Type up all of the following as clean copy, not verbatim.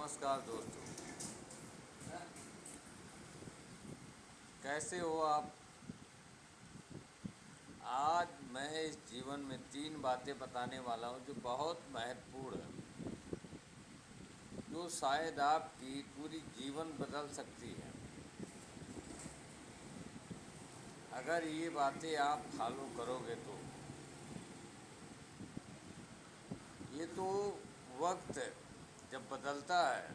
नमस्कार दोस्तों, कैसे हो आप। आज मैं इस जीवन में 3 बातें बताने वाला हूँ जो बहुत महत्वपूर्ण है, जो शायद आपकी पूरी जीवन बदल सकती है। अगर ये बातें आप फॉलो करोगे तो ये तो वक्त जब बदलता है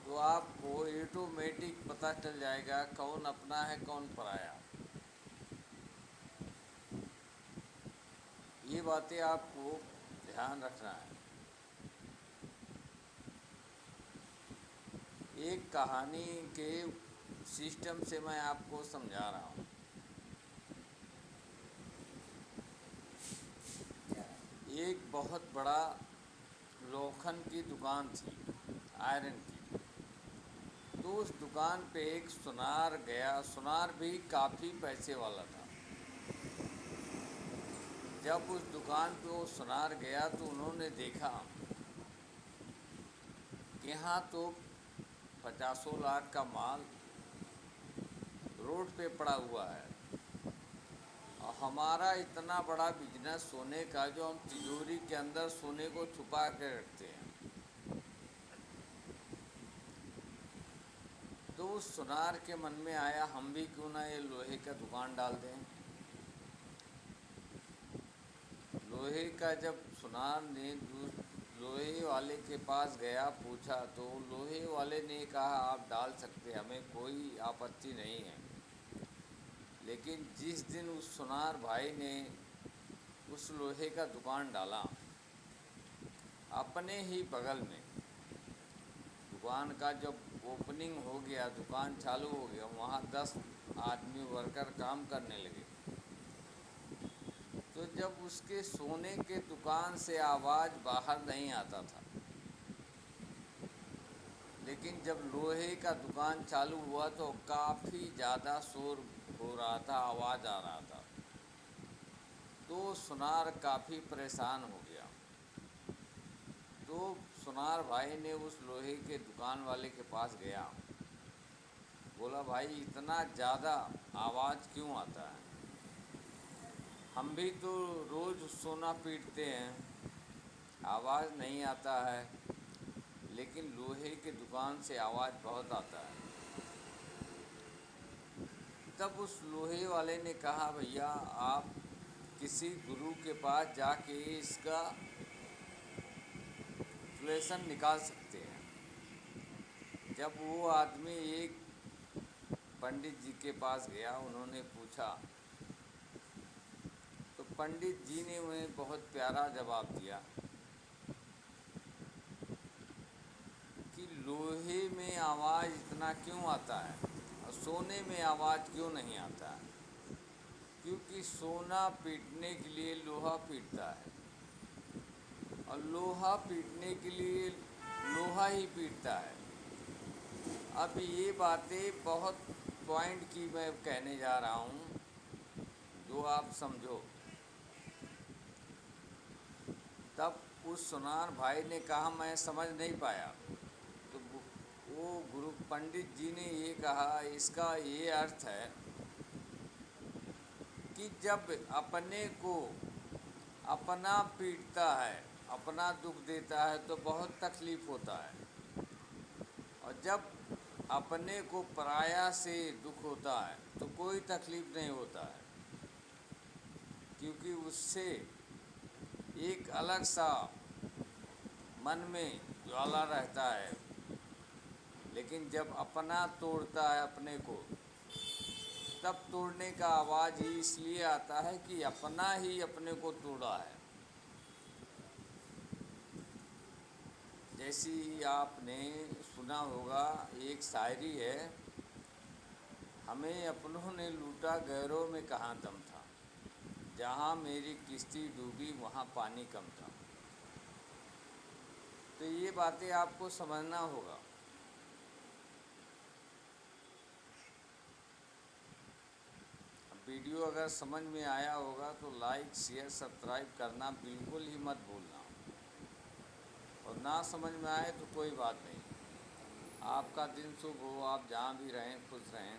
तो आपको ऑटोमेटिक पता चल जाएगा कौन अपना है कौन पराया। ये बातें आपको ध्यान रखना है। एक कहानी के सिस्टम से मैं आपको समझा रहा हूँ। एक बहुत बड़ा लोखंड की दुकान थी, आयरन की। तो उस दुकान पे एक सुनार गया। सुनार भी काफ़ी पैसे वाला था। जब उस दुकान पे वो सुनार गया तो उन्होंने देखा कि यहाँ तो 50 लाख का माल रोड पे पड़ा हुआ है और हमारा इतना बड़ा बिजनेस सोने का, जो हम तिजोरी के अंदर सोने को छुपा के रखते हैं। तो उस सुनार के मन में आया, हम भी क्यों ना ये लोहे का दुकान डाल दें। लोहे का जब सुनार ने लोहे वाले के पास गया, पूछा, तो लोहे वाले ने कहा आप डाल सकते, हमें कोई आपत्ति नहीं है। लेकिन जिस दिन उस सुनार भाई ने उस लोहे का दुकान डाला, अपने ही बगल में दुकान का जब ओपनिंग हो गया, दुकान चालू हो गया, वहाँ 10 आदमी वर्कर काम करने लगे। तो जब उसके सोने के दुकान से आवाज़ बाहर नहीं आता था, लेकिन जब लोहे का दुकान चालू हुआ तो काफ़ी ज़्यादा शोर हो रहा था, आवाज़ आ रहा था। तो सुनार काफ़ी परेशान हो गया। तो सुनार भाई ने उस लोहे के दुकान वाले के पास गया, बोला, भाई इतना ज़्यादा आवाज़ क्यों आता है। हम भी तो रोज़ सोना पीटते हैं, आवाज़ नहीं आता है, लेकिन लोहे की दुकान से आवाज़ बहुत आता है। तब उस लोहे वाले ने कहा, भैया आप किसी गुरु के पास जाके इसका सॉल्यूशन निकाल सकते हैं। जब वो आदमी एक पंडित जी के पास गया, उन्होंने पूछा, तो पंडित जी ने उन्हें बहुत प्यारा जवाब दिया कि लोहे में आवाज़ इतना क्यों आता है और सोने में आवाज़ क्यों नहीं आता है। क्योंकि सोना पीटने के लिए लोहा पीटता है और लोहा पीटने के लिए लोहा ही पीटता है। अब ये बातें बहुत पॉइंट की मैं कहने जा रहा हूँ, जो आप समझो। तब उस सुनार भाई ने कहा, मैं समझ नहीं पाया। तो वो गुरु पंडित जी ने ये कहा, इसका ये अर्थ है कि जब अपने को अपना पीटता है, अपना दुख देता है तो बहुत तकलीफ़ होता है, और जब अपने को पराया से दुख होता है तो कोई तकलीफ़ नहीं होता है, क्योंकि उससे एक अलग सा मन में ज्वाला रहता है। लेकिन जब अपना तोड़ता है अपने को, तब तोड़ने का आवाज़ ही इसलिए आता है कि अपना ही अपने को तोड़ा है। जैसी आपने सुना होगा, एक शायरी है, हमें अपनों ने लूटा गैरों में कहाँ दम था, जहाँ मेरी किश्ती डूबी वहाँ पानी कम था। तो ये बातें आपको समझना होगा। वीडियो अगर समझ में आया होगा तो लाइक शेयर सब्सक्राइब करना बिल्कुल ही मत भूलना, और نہ سمجھ میں آئے تو کوئی بات نہیں، آپ کا دن شبھ ہو، آپ جہاں بھی رہیں خوش رہیں۔